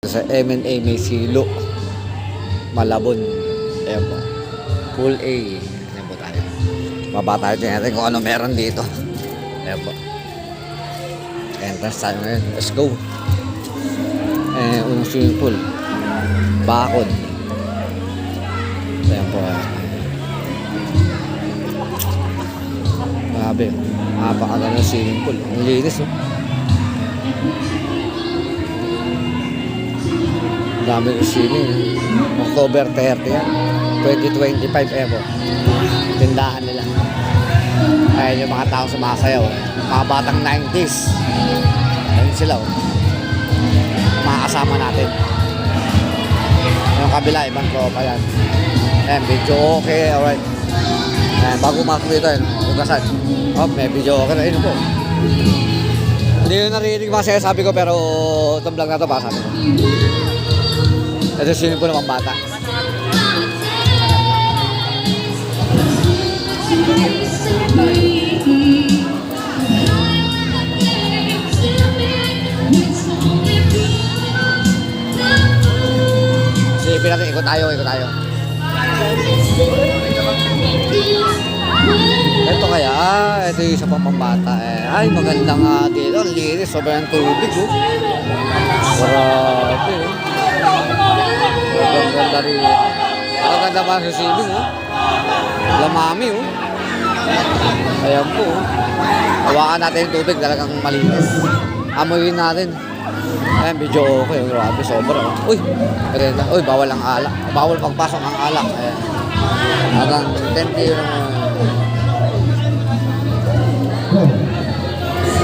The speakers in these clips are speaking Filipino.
Sa M&A may silo. Malabon. Ayan po. Pool A. Ayan po tayo. Baba tayo. Tingnan natin kung ano meron dito. Ayan po. Entrance tayo ngayon. Let's go. Unang swimming pool. Bakod. Ayan po. Grabe. Napakaganda ng swimming pool. Ang linis, oh. Dami ng swimming. October 30 yan. 2025 po. Tindahan nila. Ayan yung mga tao sumasayaw. Mga batang 90s. Ayan sila, oh. Mga kasama natin. Yung kabila, ibang tropa yan. Ayan, video okay. Alright. Ayan, bago masok dito, ayan. Ugasan. Oh, may video okay na. Ayun po. Hindi yun narinig mga sabi ko, pero itong vlog na ito pa sabi ko. Ito swimming pool ng mga bata. Silipin natin, ikot tayo. Ito kaya, ito yung isa pang pambata. Ay, maganda nga dito. Ang linis, sobrang tubig. Oh. Grabe. Sobrang ganda rin. Ang ganda pa sa swimming. Oh. Lamami. Oh. Ayan po. Oh. Hawakan natin yung tubig. Talagang malinis. Amoyin natin. Ayan, video okay. Grabe, sobra. Oh. Uy, uy, bawal ang alak. Bawal pagpasok ang alak. Ayan. Hanggang 10 yung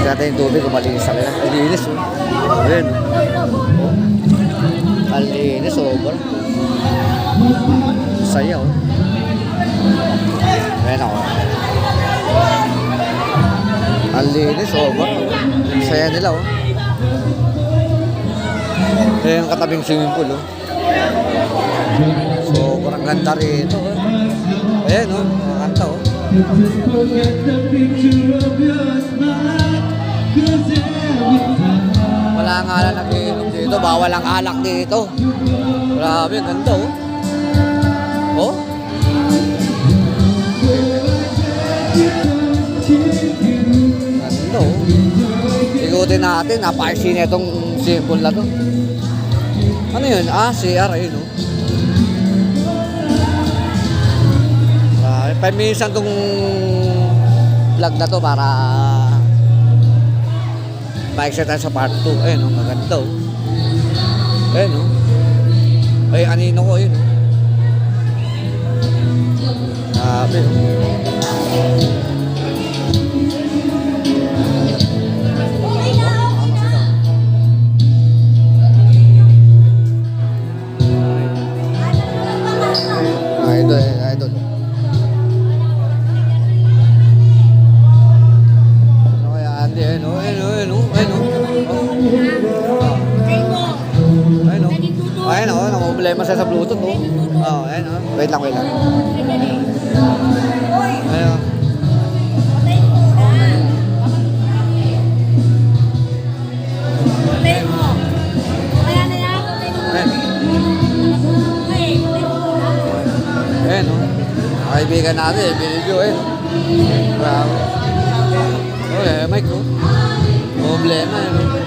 natin yung tubig kung malinis sa kanya. Ang linis, oh. Ayan. Ang linis, sobra. Saya, oh. Ayan ako. Ang linis, sobra. Saya nila, oh. Ayan yung katabing swimming pool, oh. Sobrang ganda rito, oh. Ayan, oh. Mga kanta, oh. Wala nga lang nag-iinom dito. Bawal ang alak dito. Grabe, ganda, oh. Oh? Ganda, oh. Ikutin natin. Napaka-scene itong symbol na to. Ano yun? Ah, CR, ayun, oh. Minsan itong vlog na to para ma-excite tayo sa part 2. Ayun, oh, maganda, oh. Ayun, oh. Ay, anino ko, ayun, oh. Grabe, oh. Idol. Ayun, oh, nakaproblema siya sa Bluetooth, oh. Oh, ayun, oh. Wait lang. Ayun, oh. Ayun, oh. Kaibigan natin, video, eh. Grabe. Oh, eh, mic, oh. Problema, eh.